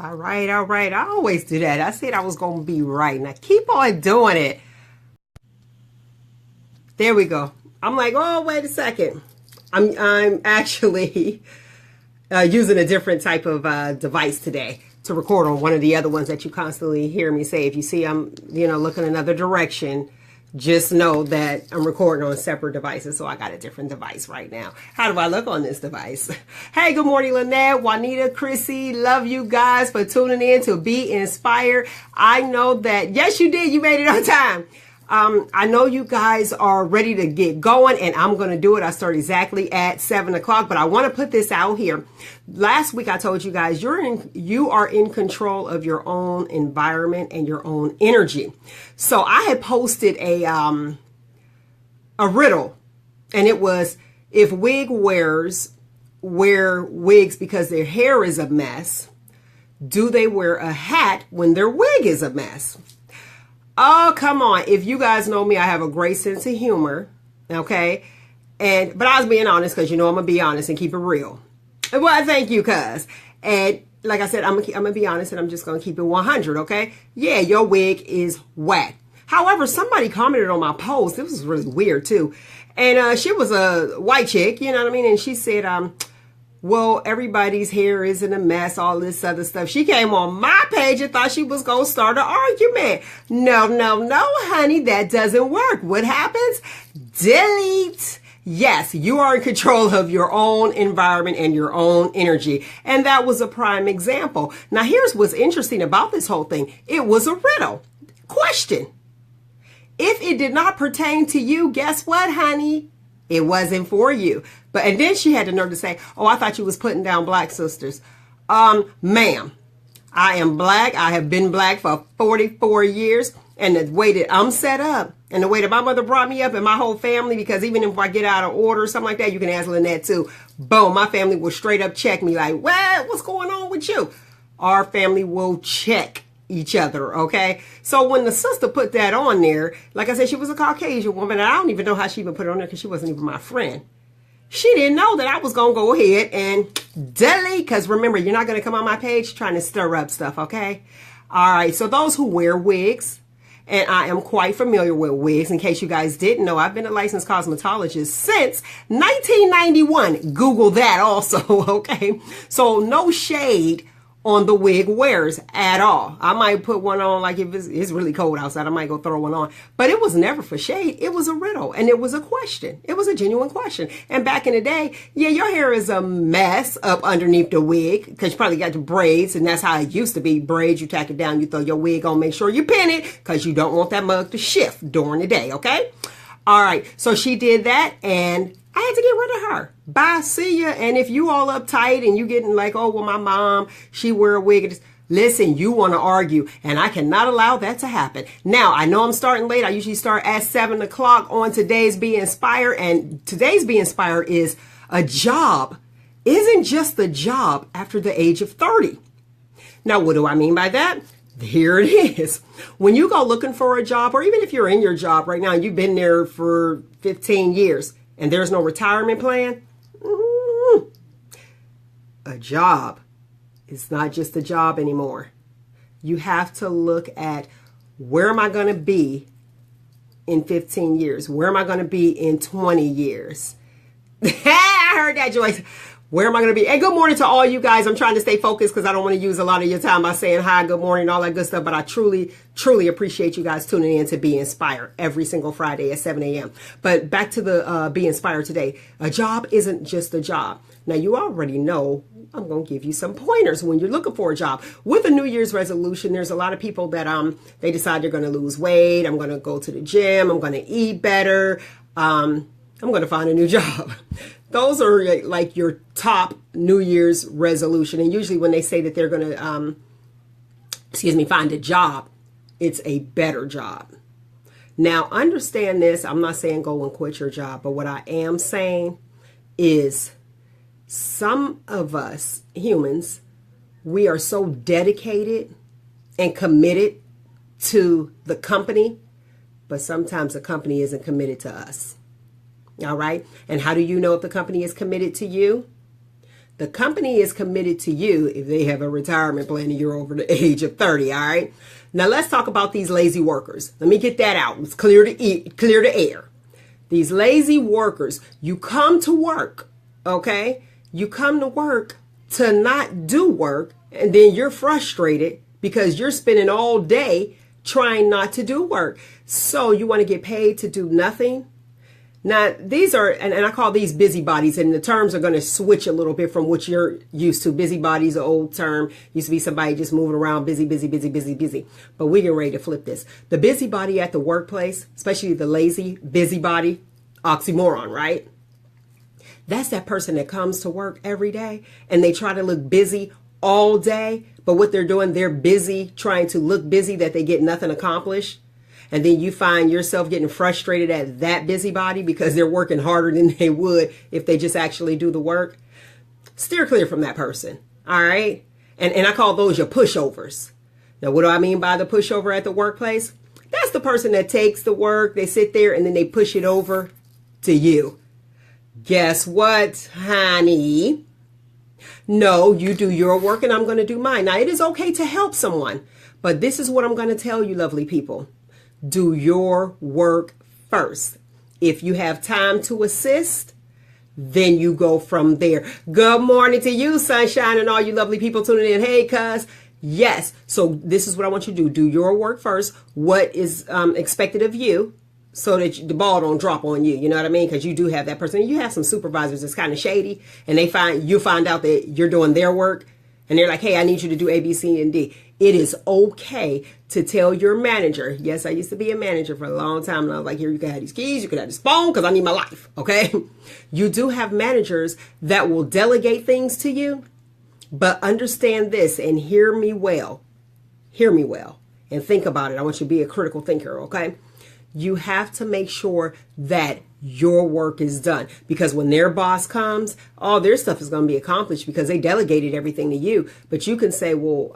All right, all right. I always do that. I said I was going to be right. Now keep on doing it. There we go. I'm like, oh, wait a second. I'm actually using a different type of device today to record on one of the other ones that you constantly hear me say. If you see I'm, looking another direction, just know that I'm recording on separate devices. So I got a different device right now. How do I look on this device? Hey, good morning, Lynette, Juanita, Chrissy. Love you guys for tuning in to Be Inspired. I know that, yes, you did. You made it on time. I know you guys are ready to get going, and I'm going to do it. I start exactly at 7 o'clock, but I want to put this out here. Last week, I told you guys you are in control of your own environment and your own energy. So I had posted a riddle, and it was, if wig wearers wear wigs because their hair is a mess, do they wear a hat when their wig is a mess? Oh, come on. If you guys know me, I have a great sense of humor. Okay. But I was being honest because, I'm going to be honest and keep it real. Well, thank you, cuz. And like I said, I'm going to be honest and I'm just going to keep it 100. Okay. Yeah, your wig is whack. However, somebody commented on my post. This was really weird too. And she was a white chick, you know what I mean? And she said, well, everybody's hair is in a mess, all this other stuff. She came on my page and thought she was going to start an argument. No, honey, that doesn't work. What happens? Delete. Yes, you are in control of your own environment and your own energy. And that was a prime example. Now, here's what's interesting about this whole thing. It was a riddle. Question. If it did not pertain to you, guess what, honey? It wasn't for you. And then she had the nerve to say, oh, I thought you was putting down black sisters. Ma'am, I am black. I have been black for 44 years. And the way that I'm set up and the way that my mother brought me up and my whole family, because even if I get out of order or something like that, you can ask Lynette too. Boom, my family will straight up check me like, what's going on with you? Our family will check each other, okay? So when the sister put that on there, like I said, she was a Caucasian woman, and I don't even know how she even put it on there because she wasn't even my friend. She didn't know that I was going to go ahead and delete, because remember, you're not going to come on my page trying to stir up stuff, okay? All right, so those who wear wigs, and I am quite familiar with wigs. In case you guys didn't know, I've been a licensed cosmetologist since 1991. Google that also, okay? So no shade on the wig wearers at all. I might put one on, like if it's really cold outside, I might go throw one on. But it was never for shade. It was a riddle, and it was a question. It was a genuine question. And back in the day, yeah, your hair is a mess up underneath the wig because you probably got the braids, and that's how it used to be. Braids, you tack it down, you throw your wig on, make sure you pin it because you don't want that mug to shift during the day, okay? All right, so she did that, and I had to get rid of her. Bye, see ya. And if you all uptight and you getting like, oh, well, my mom, she wear a wig. Listen, you want to argue, and I cannot allow that to happen. Now, I know I'm starting late. I usually start at 7 o'clock on today's Be Inspired, and today's Be Inspired is a job isn't just a job after the age of 30. Now, what do I mean by that? Here it is. When you go looking for a job, or even if you're in your job right now and you've been there for 15 years, and there's no retirement plan, a job is not just a job anymore. You have to look at, where am I going to be in 15 years? Where am I going to be in 20 years? I heard that, Joyce. Where am I going to be? And good morning to all you guys. I'm trying to stay focused because I don't want to use a lot of your time by saying hi, good morning, all that good stuff. But I truly, truly appreciate you guys tuning in to Be Inspired every single Friday at 7 a.m. But back to the Be Inspired today. A job isn't just a job. Now, you already know I'm going to give you some pointers when you're looking for a job. With a New Year's resolution, there's a lot of people that they decide they're going to lose weight. I'm going to go to the gym. I'm going to eat better. I'm going to find a new job. Those are like your top New Year's resolution. And usually when they say that they're going to, find a job, it's a better job. Now, understand this. I'm not saying go and quit your job, but what I am saying is some of us humans, we are so dedicated and committed to the company, but sometimes the company isn't committed to us. All right. And how do you know if the company is committed to you? The company is committed to you if they have a retirement plan and you're over the age of 30, all right? Now let's talk about these lazy workers. Let me get that out. Let's clear the air. These lazy workers, you come to work, okay? You come to work to not do work, and then you're frustrated because you're spending all day trying not to do work. So you want to get paid to do nothing? Now, these are, and I call these busybodies, and the terms are going to switch a little bit from what you're used to. Busybodies, an old term, used to be somebody just moving around, busy. But we get ready to flip this. The busybody at the workplace, especially the lazy busybody, oxymoron, right? That's that person that comes to work every day and they try to look busy all day. But what they're doing, they're busy trying to look busy that they get nothing accomplished. And then you find yourself getting frustrated at that busybody because they're working harder than they would if they just actually do the work. Steer clear from that person. All right. And I call those your pushovers. Now, what do I mean by the pushover at the workplace? That's the person that takes the work, they sit there and then they push it over to you. Guess what, honey? No, you do your work and I'm going to do mine. Now, it is okay to help someone, but this is what I'm going to tell you, lovely people. Do your work first. If you have time to assist, then you go from there. Good morning to you, sunshine, and all you lovely people tuning in. Hey, cuz. Yes. So this is what I want you to do. Do your work first. What is expected of you so that the ball don't drop on you. You know what I mean? Because you do have that person. You have some supervisors that's kind of shady, and you find out that you're doing their work, and they're like, hey, I need you to do A, B, C, and D. It is okay to tell your manager. Yes, I used to be a manager for a long time. And I was like, here, you can have these keys. You can have this phone because I need my life. Okay. You do have managers that will delegate things to you. But understand this and hear me well. Hear me well and think about it. I want you to be a critical thinker. Okay. You have to make sure that your work is done, because when their boss comes, all their stuff is going to be accomplished because they delegated everything to you. But you can say, well,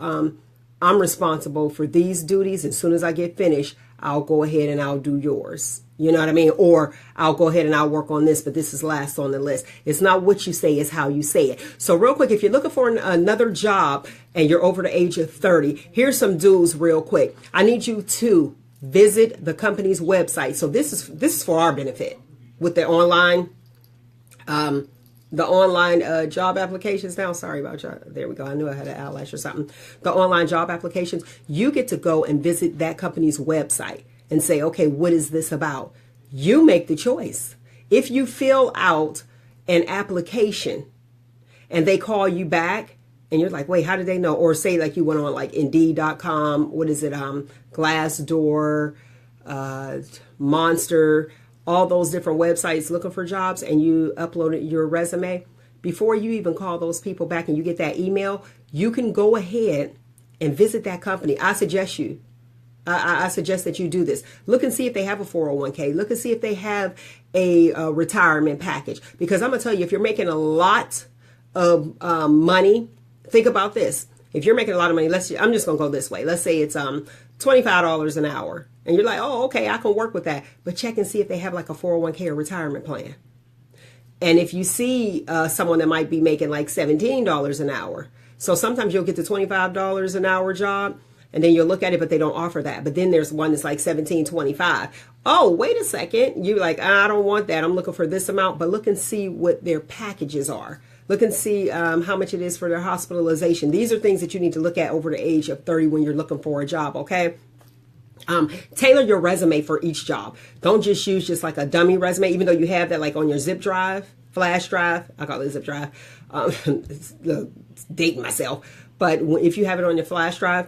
I'm responsible for these duties. As soon as I get finished, I'll go ahead and I'll do yours. You know what I mean? Or I'll go ahead and I'll work on this, but this is last on the list. It's not what you say, it's how you say it. So real quick, if you're looking for another job and you're over the age of 30, here's some do's real quick. I need you to visit the company's website. So this is for our benefit with the online job applications now. Sorry about you. There we go. I knew I had an eyelash or something. The online job applications, you get to go and visit that company's website and say, okay, what is this about? You make the choice. If you fill out an application and they call you back and you're like, wait, how did they know? Or say like you went on like Indeed.com, what is it? Glassdoor, Monster, all those different websites looking for jobs, and you uploaded your resume. Before you even call those people back and you get that email, you can go ahead and visit that company. I suggest that you do this. Look and see if they have a 401k. Look and see if they have a retirement package. Because I'm going to tell you, if you're making a lot of money, think about this. If you're making a lot of money, I'm just going to go this way. Let's say it's $25 an hour. And you're like, oh, okay, I can work with that. But check and see if they have like a 401k or retirement plan. And if you see someone that might be making like $17 an hour. So sometimes you'll get the $25 an hour job and then you'll look at it, but they don't offer that. But then there's one that's like $17.25. Oh, wait a second. You're like, I don't want that. I'm looking for this amount. But look and see what their packages are. Look and see how much it is for their hospitalization. These are things that you need to look at over the age of 30 when you're looking for a job, okay? Tailor your resume for each job. Don't just use just like a dummy resume, even though you have that like on your zip drive, flash drive. I call it zip drive. Dating myself. But if you have it on your flash drive,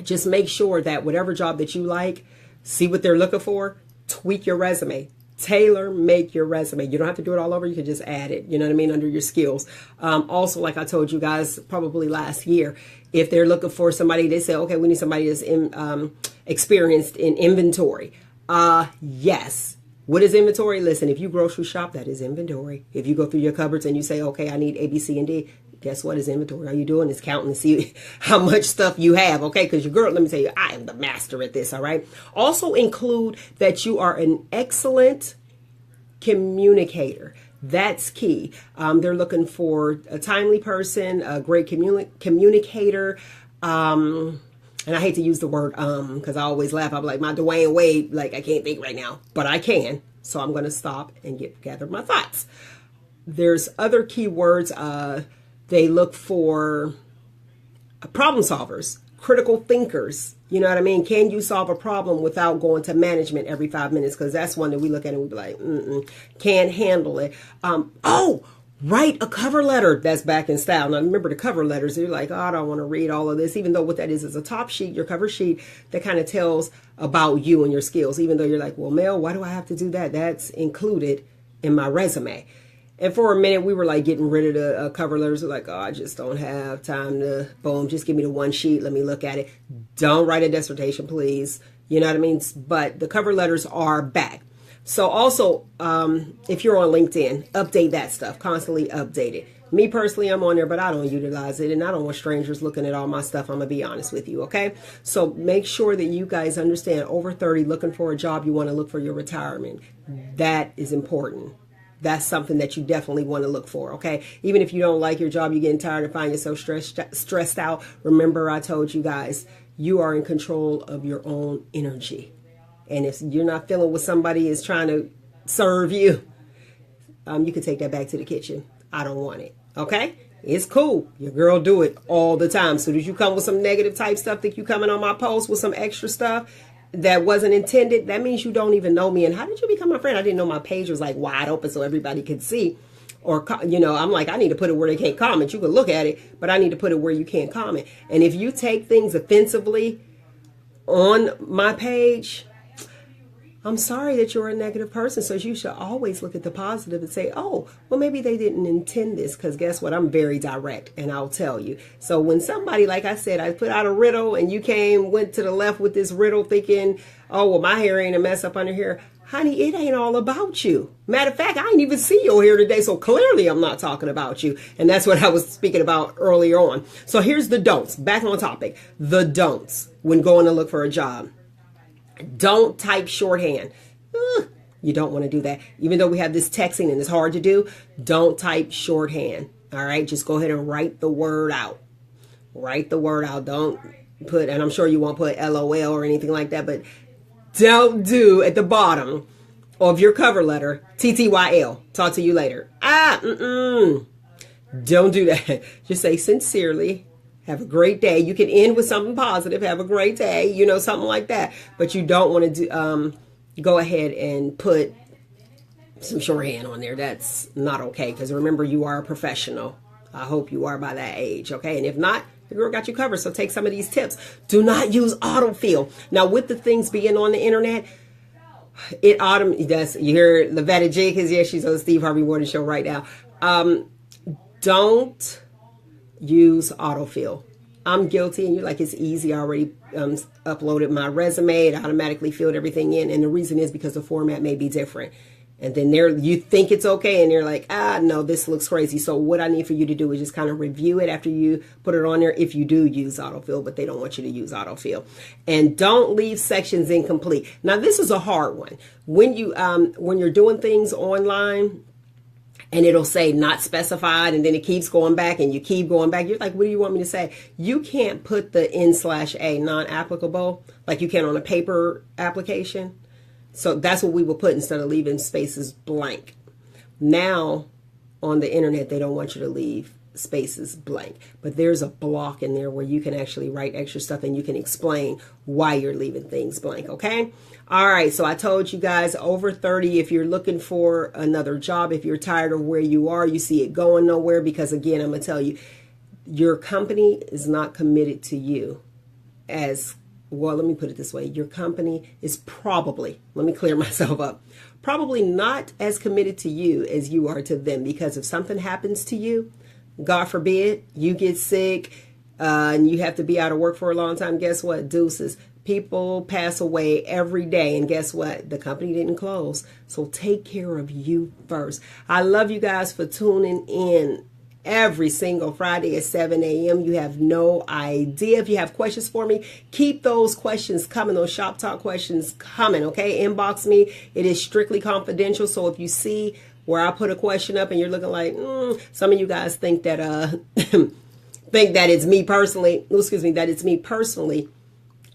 just make sure that whatever job that you like, see what they're looking for, tweak your resume. Tailor make your resume. You don't have to do it all over. You can just add it, you know what I mean, under your skills. Also, like I told you guys probably last year, if they're looking for somebody, they say, okay, we need somebody that's experienced in inventory. Yes. What is inventory? Listen, if you grocery shop, that is inventory. If you go through your cupboards and you say, okay, I need A, B, C, and D, guess what is inventory? All you doing is counting to see how much stuff you have, okay? Because your girl, let me tell you, I am the master at this, all right? Also include that you are an excellent communicator. That's key. They're looking for a timely person, a great communicator. And I hate to use the word because I always laugh. I'm like, my Dwayne Wade, like I can't think right now, but I can. So I'm going to stop and gather my thoughts. There's other keywords. They look for problem solvers, critical thinkers. You know what I mean? Can you solve a problem without going to management every 5 minutes? Because that's one that we look at and we be like, can't handle it. Write a cover letter. That's back in style. Now, remember the cover letters. You're like, oh, I don't want to read all of this. Even though what that is a top sheet, your cover sheet that kind of tells about you and your skills. Even though you're like, well, Mel, why do I have to do that? That's included in my resume. And for a minute, we were like getting rid of the cover letters. We're like, oh, I just don't have time to, boom, just give me the one sheet. Let me look at it. Don't write a dissertation, please. You know what I mean? But the cover letters are back. So also, if you're on LinkedIn, update that stuff. Constantly update it. Me personally, I'm on there, but I don't utilize it. And I don't want strangers looking at all my stuff. I'm going to be honest with you, okay? So make sure that you guys understand, over 30, looking for a job, you want to look for your retirement. That is important. That's something that you definitely want to look for, okay? Even if you don't like your job, you're getting tired of finding yourself stressed out. Remember, I told you guys, you are in control of your own energy. And if you're not feeling what somebody is trying to serve you, you can take that back to the kitchen. I don't want it, okay? It's cool. Your girl do it all the time. So did you come with some negative type stuff? Think you coming on my post with some extra stuff that wasn't intended? That means you don't even know me. And how did you become my friend? I didn't know my page was like wide open so everybody could see. Or, you know, I'm like, I need to put it where they can't comment. You can look at it, but I need to put it where you can't comment. And if you take things offensively on my page, I'm sorry that you're a negative person. So you should always look at the positive and say, oh, well, maybe they didn't intend this. Because guess what? I'm very direct and I'll tell you. So when somebody, like I said, I put out a riddle and you went to the left with this riddle thinking, oh, well, my hair ain't a mess up under here. Honey, it ain't all about you. Matter of fact, I didn't even see your hair today. So clearly I'm not talking about you. And that's what I was speaking about earlier on. So here's the don'ts. Back on topic. The don'ts when going to look for a job. Don't type shorthand. You don't want to do that. Even though we have this texting and it's hard to do, don't type shorthand. All right. Just go ahead and write the word out. Write the word out. Don't put, and I'm sure you won't put LOL or anything like that, but don't do at the bottom of your cover letter, TTYL. Talk to you later. Don't do that. Just say sincerely. Have a great day. You can end with something positive. Have a great day. You know, something like that. But you don't want to do, go ahead and put some shorthand on there. That's not okay. Because remember, you are a professional. I hope you are by that age. Okay. And if not, the girl got you covered. So take some of these tips. Do not use autofill. Now, with the things being on the internet, it does. You hear Lavetta Jenkins? Yeah, she's on the Steve Harvey Morning Show right now. Don't use autofill. I'm guilty, and you're like, it's easy. I already uploaded my resume. It automatically filled everything in. And the reason is because the format may be different. And then you think it's okay, and you're like, no, this looks crazy. So what I need for you to do is just kind of review it after you put it on there, if you do use autofill, but they don't want you to use autofill. And don't leave sections incomplete. Now, this is a hard one. When you're doing things online, and it'll say not specified, and then it keeps going back and you keep going back. You're like, what do you want me to say? You can't put the N/A non-applicable like you can on a paper application. So that's what we will put instead of leaving spaces blank. Now on the internet, they don't want you to leave spaces blank, but there's a block in there where you can actually write extra stuff and you can explain why you're leaving things blank. Okay. All right. So I told you guys, over 30, if you're looking for another job, if you're tired of where you are, you see it going nowhere, because again, I'm going to tell you, your company is not committed to you as well. Let me put it this way. Your company is probably, let me clear myself up, probably not as committed to you as you are to them, because if something happens to you, God forbid, you get sick and you have to be out of work for a long time. Guess what? Deuces. People pass away every day. And guess what? The company didn't close. So take care of you first. I love you guys for tuning in every single Friday at 7 a.m. You have no idea. If you have questions for me, keep those questions coming, those shop talk questions coming, okay? Inbox me. It is strictly confidential. So if you see where I put a question up and you're looking like, some of you guys think that think that it's me personally. Excuse me, that it's me personally.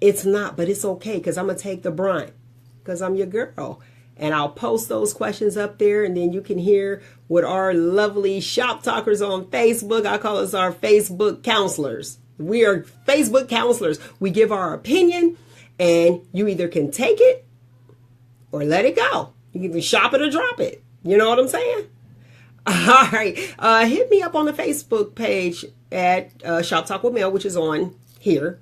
It's not, but it's okay because I'm going to take the brunt because I'm your girl. And I'll post those questions up there, and then you can hear what our lovely shop talkers on Facebook, I call us our Facebook counselors. We are Facebook counselors. We give our opinion, and you either can take it or let it go. You can either shop it or drop it. You know what I'm saying? All right. Hit me up on the Facebook page at Shop Talk with Mel, which is on here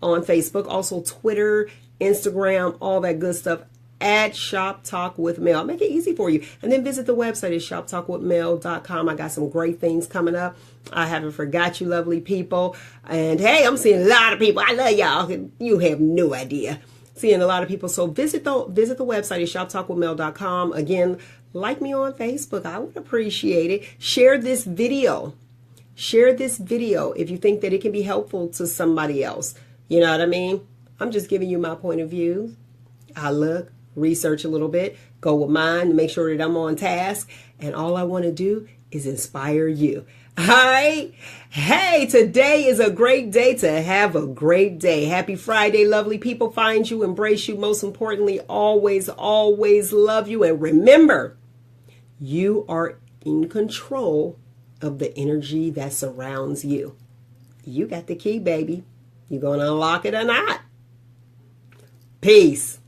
on Facebook. Also Twitter, Instagram, all that good stuff at Shop Talk with Mel. I'll make it easy for you. And then visit the website at shoptalkwithmel.com. I got some great things coming up. I haven't forgot you, lovely people. And hey, I'm seeing a lot of people. I love y'all. You have no idea. Seeing a lot of people. So visit the website at shoptalkwithmel.com. Again, like me on Facebook. I would appreciate it. Share this video. Share this video if you think that it can be helpful to somebody else. You know what I mean? I'm just giving you my point of view. I look, research a little bit, go with mine, make sure that I'm on task. And all I want to do is inspire you. All right. Hey, today is a great day to have a great day. Happy Friday, lovely people. Find you, embrace you. Most importantly, always, always love you. And remember, you are in control of the energy that surrounds you. You got the key, baby. You gonna unlock it or not? Peace.